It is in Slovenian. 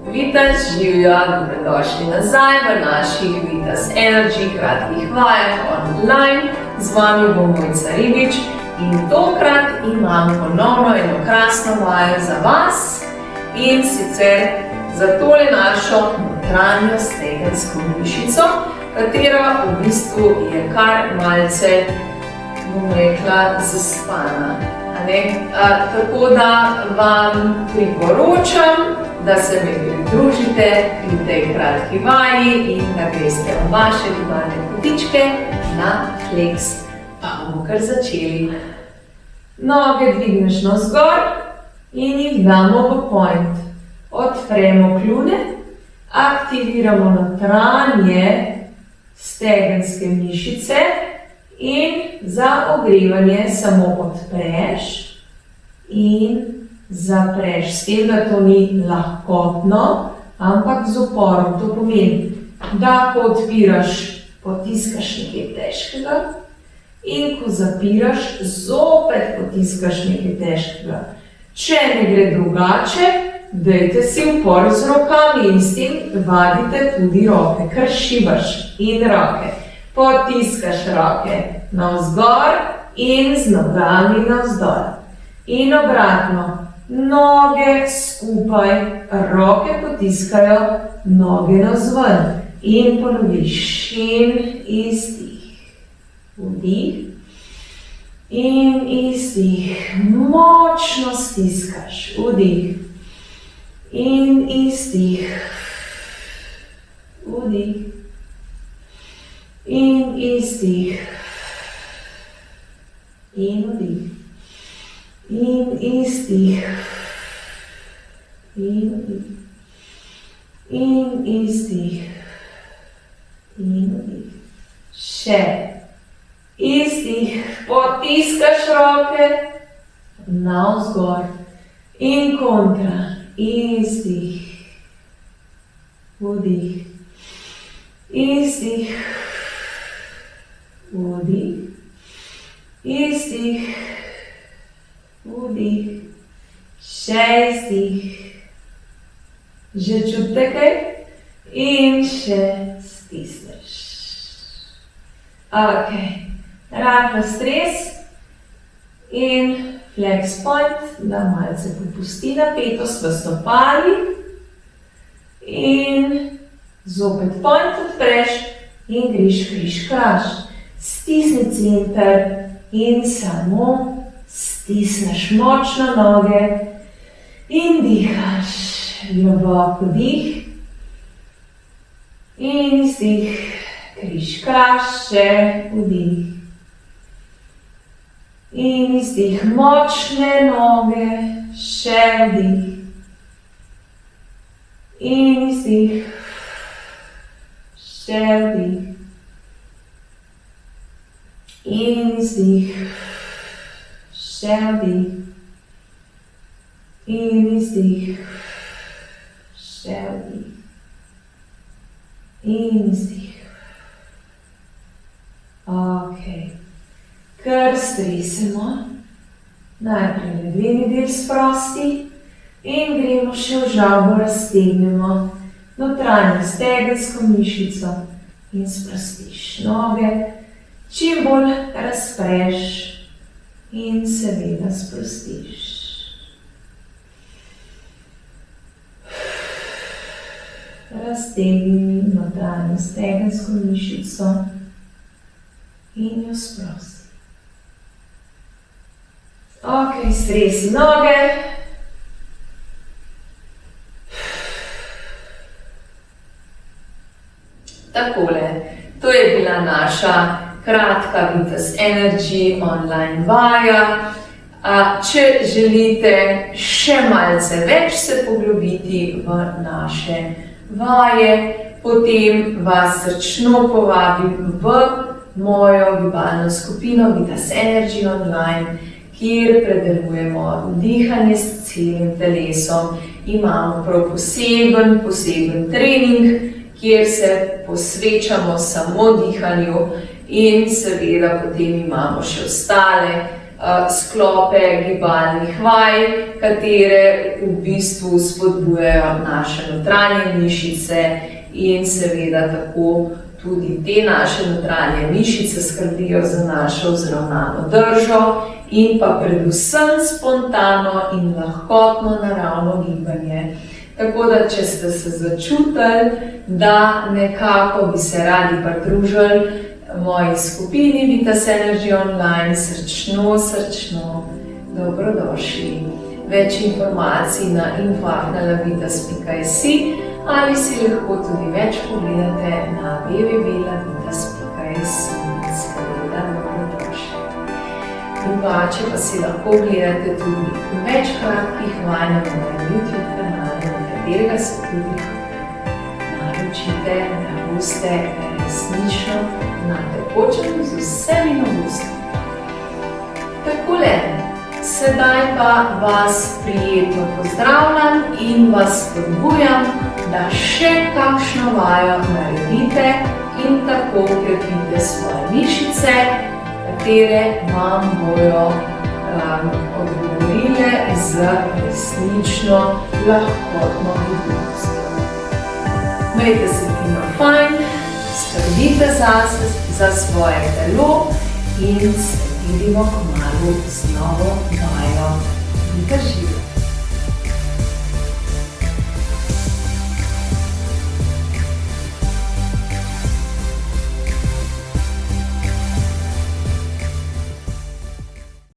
Vitas živijo, dobrodošli nazaj v naših Vitas Energy kratkih vajah online. Z vami bo Mojca Ribič in tokrat imam ponovno eno krasno vajo za vas in sicer za tole našo notranjo stegensko mišico, katera v bistvu je kar malce, bom rekla, zaspana. Tako da vam priporočam, da se mi pridružite pri tej kratki vaji in da greste v vaše gibalne kotičke na flex. Pa bomo kar začeli. Noge dvigneš navzgor in jih damo v point. Odpremo kljune, aktiviramo notranje stegenske mišice in za ogrevanje samo odpreš in zapreš. S tem, da to ni lahkotno, ampak z uporom. To pomeni, da ko odpiraš, potiskaš nekaj težkega in ko zapiraš, zopet potiskaš nekaj težkega. Če ne gre drugače, dajte si upor z rokami in s tem vadite tudi roke, kar šibaš in roke. Potiskaš roke navzgor in z nogami navzdol. In obratno. Noge skupaj, roke potiskajo, noge navzven. In ponoviš. In izdih. Vdih. In izdih. Močno stiskaš. Vdih. In izdih. Vdih. In izdih. In vdih. In izdih. In vdih. In izdih. In vdih. Še. Izdih. Potiskaš roke navzgor. In kontra. Izdih. Vdih. Izdih. Vdih. Izdih. Vdih. Še izdih. Že čutite kaj? In še stisneš. Ok. Rahel stres in flex point, da malce popusti napetost v stopalih. In zopet point odpreš in greš križ-kraž. Stisni center in samo stisneš močno noge in dihaš. Globoko dih in izdih. Križ-kraž, še vdih. In izdih. Močne noge, še vdih. In izdih. Še vdih. In izdih. Še vdih. In izdih. Še vdih. In izdih. Ok. Kar stresemo. Najprej ledeni del sprosti in gremo še v žabo, raztegnemo notranjo stegensko mišico in sprostiš noge. Čim bolj razpreš in seveda sprostiš. Raztegni notranjo stegensko mišico in jo sprosti. Ok, stresi noge. Takole, to je bila naša kratka Vitas Energy online vaja. Če želite še malce več se poglobiti v naše vaje, potem vas srčno povabim v mojo gibalno skupino Vitas Energy online, kjer predelujemo dihanje s celim telesom. Imamo prav poseben trening, kjer se posvečamo samo dihanju in seveda potem imamo še ostale sklope gibalnih vaj, katere v bistvu spodbujajo naše notranje mišice in seveda tako tudi te naše notranje mišice skrbijo za našo vzravnano držo in pa predvsem spontano in lahkotno naravno gibanje. Tako da, če ste se začutili, da nekako bi se radi pridružili moji skupini Vitas Energy Online, srčno dobrodošli. Več informacij na info@lavitas.si ali si lahko tudi več pogledate na www.lavitas.si. Seveda dobrodošli. Drugače pa si lahko gledate tudi več kratkih vaj na mojem YouTube kanalu, na katerega se tudi naročite, da boste resnično na tekočem z vsemi novostmi. Takole, sedaj pa vas prijetno pozdravljam in vas spodbujam, da še kakšno vajo naredite in tako krepite svoje mišice, katere vam bojo odgovorile z resnično lahkotno gibnostjo. Imejte se fino fajn, skrbite zase, za svoje telo in se vidimo kmalu z novo vajo. Vita življenja.